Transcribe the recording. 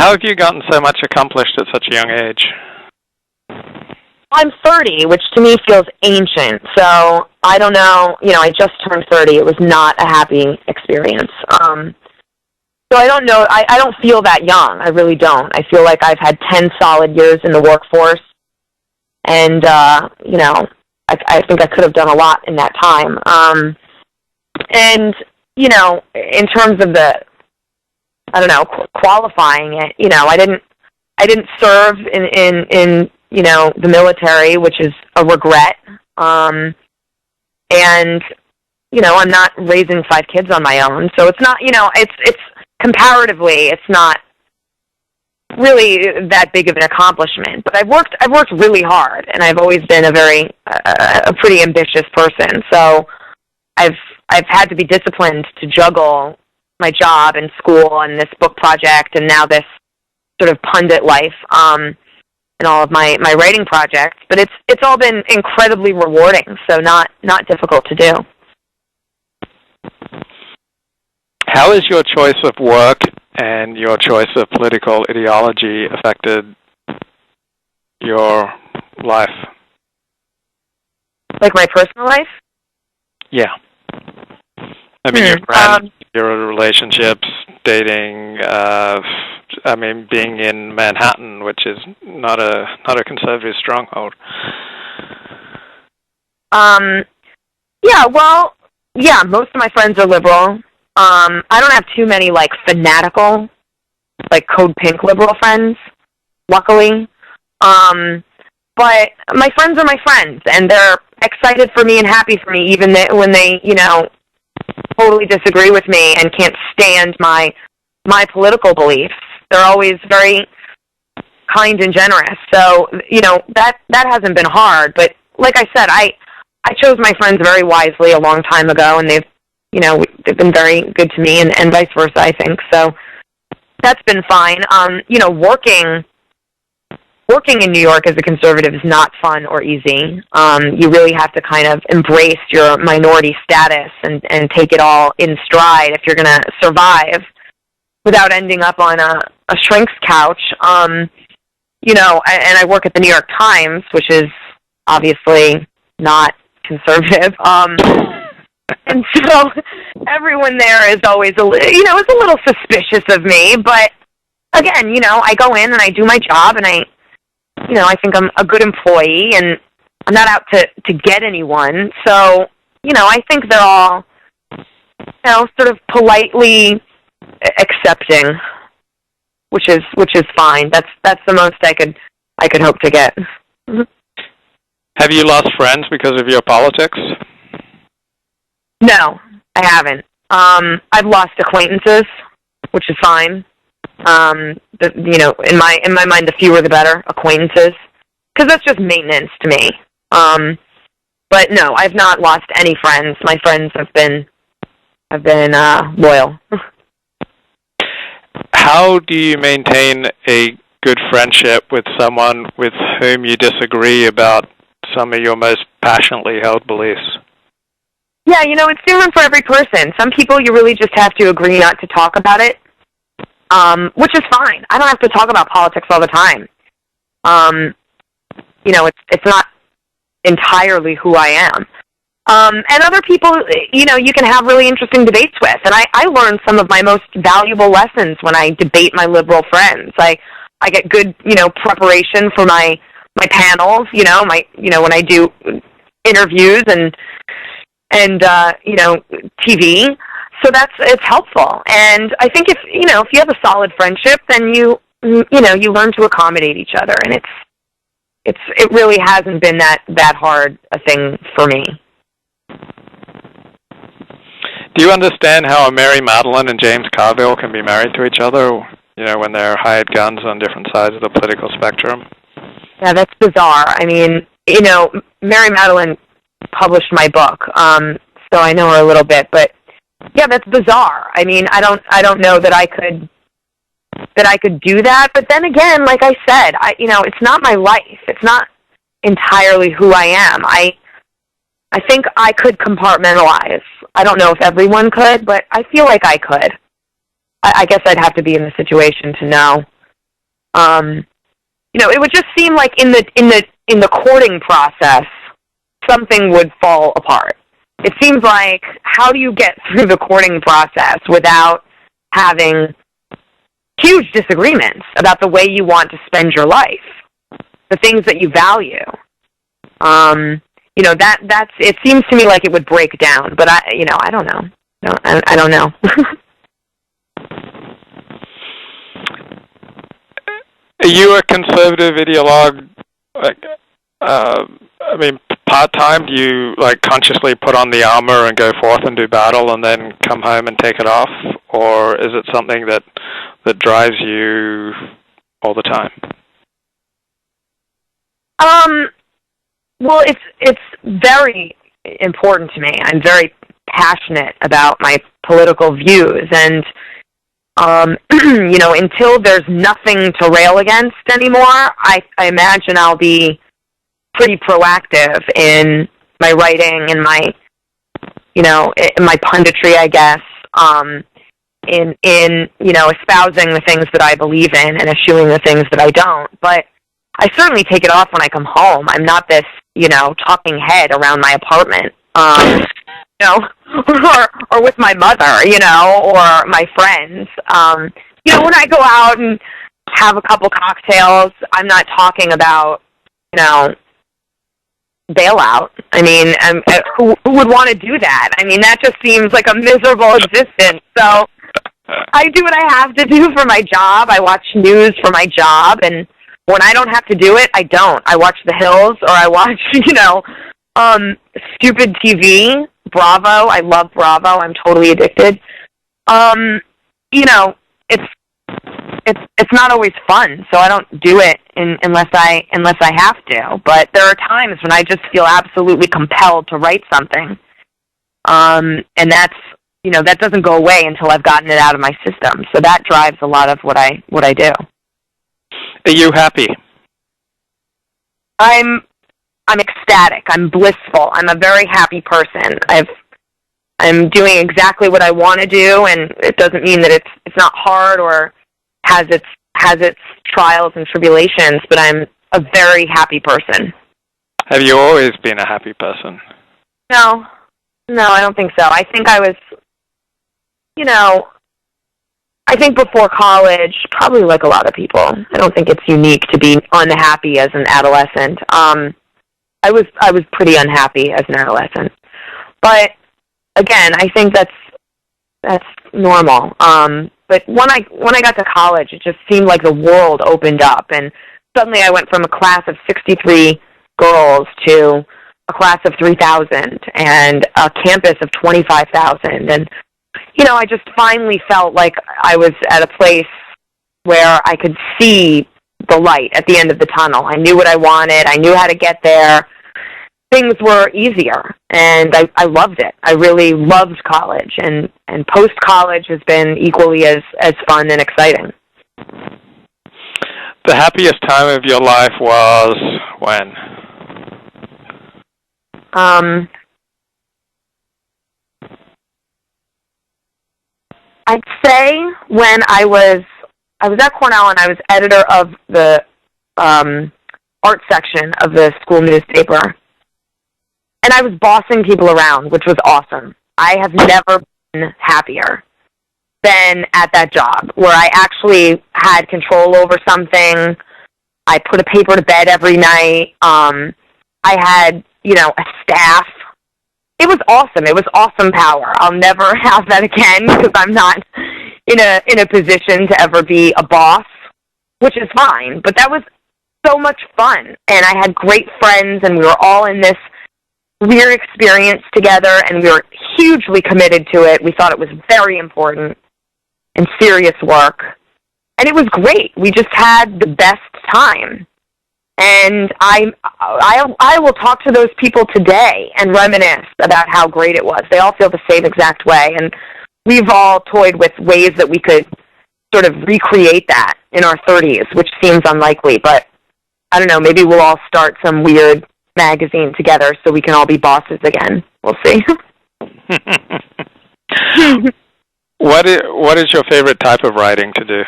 How have you gotten so much accomplished at such a young age? I'm 30, which to me feels ancient. So I don't know. I just turned 30. It was not a happy experience. So I don't know. I don't feel that young. I really don't. I feel like I've had 10 solid years in the workforce. And, I think I could have done a lot in that time. And, in terms of qualifying it, I didn't serve in the military, which is a regret. And, I'm not raising 5 kids on my own. So it's not, it's comparatively, it's not really that big of an accomplishment. But I've worked really hard, and I've always been a pretty ambitious person. So I've had to be disciplined to juggle my job and school and this book project and now this sort of pundit life and all of my writing projects. But it's all been incredibly rewarding, so not difficult to do. How has your choice of work and your choice of political ideology affected your life? Like my personal life? Yeah. I mean, your friends, your relationships, dating, being in Manhattan, which is not a conservative stronghold. Most of my friends are liberal. I don't have too many, fanatical, Code Pink liberal friends, luckily. But my friends are my friends, and they're excited for me and happy for me, even when they, totally disagree with me and can't stand my political beliefs. They're always very kind and generous. So, that hasn't been hard. But like I said, I chose my friends very wisely a long time ago, and they've been very good to me, and vice versa, I think. So that's been fine. Working in New York as a conservative is not fun or easy. You really have to kind of embrace your minority status and take it all in stride if you're going to survive without ending up on a shrink's couch. And I work at the New York Times, which is obviously not conservative. And so everyone there is always is a little suspicious of me. But again, I go in and I do my job, and I think I'm a good employee, and I'm not out to get anyone. So, I think they're all, sort of politely accepting, which is fine. That's the most I could hope to get. Have you lost friends because of your politics? No, I haven't. I've lost acquaintances, which is fine. In my mind, the fewer the better, acquaintances, because that's just maintenance to me. But no, I've not lost any friends. My friends have been loyal. How do you maintain a good friendship with someone with whom you disagree about some of your most passionately held beliefs? Yeah, it's different for every person. Some people you really just have to agree not to talk about it, which is fine. I don't have to talk about politics all the time. It's not entirely who I am. And other people, you can have really interesting debates with. And I learned some of my most valuable lessons when I debate my liberal friends. I get good, preparation for my panels, when I do interviews and TV. So it's helpful. And I think if you have a solid friendship, then you learn to accommodate each other, and it really hasn't been that hard a thing for me. Do you understand how a Mary Madeline and James Carville can be married to each other, when they're hired guns on different sides of the political spectrum? Yeah, that's bizarre. I mean, Mary Madeline published my book, so I know her a little bit, but yeah, that's bizarre. I mean, I don't know that I could do that, but then again, like I said, it's not my life. It's not entirely who I am. I think I could compartmentalize. I don't know if everyone could, but I feel like I could. I guess I'd have to be in the situation to know. It would just seem like in the courting process, something would fall apart. It seems like, how do you get through the courting process without having huge disagreements about the way you want to spend your life, the things that you value? It seems to me like it would break down, but I don't know. No, I don't know. Are you a conservative ideologue? Part-time? Do you consciously put on the armor and go forth and do battle and then come home and take it off? Or is it something that drives you all the time? Well, it's very important to me. I'm very passionate about my political views, and until there's nothing to rail against anymore, I imagine I'll be pretty proactive in my writing and my punditry, I guess, in espousing the things that I believe in and eschewing the things that I don't. But I certainly take it off when I come home. I'm not this, talking head around my apartment, or with my mother, or my friends. When I go out and have a couple cocktails, I'm not talking about, bailout. I mean, who would want to do that? I mean, that just seems like a miserable existence. So I do what I have to do for my job. I watch news for my job, and when I don't have to do it, I don't. I watch The Hills, or I watch, stupid TV, Bravo. I love Bravo. I'm totally addicted. It's not always fun, so I don't do it unless I have to. But there are times when I just feel absolutely compelled to write something, and that doesn't go away until I've gotten it out of my system. So that drives a lot of what I do. Are you happy? I'm ecstatic. I'm blissful. I'm a very happy person. I'm doing exactly what I want to do, and it doesn't mean that it's not hard or has its trials and tribulations, but I'm a very happy person. Have you always been a happy person? No, I don't think so. I think I was, I think before college, probably like a lot of people, I don't think it's unique to be unhappy as an adolescent. I was pretty unhappy as an adolescent. But again, I think that's normal. But when I got to college, it just seemed like the world opened up, and suddenly I went from a class of 63 girls to a class of 3,000 and a campus of 25,000, and I just finally felt like I was at a place where I could see the light at the end of the tunnel. I knew what I wanted. I knew how to get there. Things were easier, and I loved it. I really loved college, and post-college has been equally as fun and exciting. The happiest time of your life was when? I'd say when I was at Cornell, and I was editor of the art section of the school newspaper. And I was bossing people around, which was awesome. I have never been happier than at that job, where I actually had control over something. I put a paper to bed every night. I had, a staff. It was awesome. It was awesome power. I'll never have that again because I'm not in a position to ever be a boss, which is fine. But that was so much fun, and I had great friends, and we were all in this weird experience together, and we were hugely committed to it. We thought it was very important and serious work, and it was great. We just had the best time, and I will talk to those people today and reminisce about how great it was. They all feel the same exact way, and we've all toyed with ways that we could sort of recreate that in our 30s, which seems unlikely, but I don't know, maybe we'll all start some weird magazine together so we can all be bosses again. We'll see. What is your favorite type of writing to do?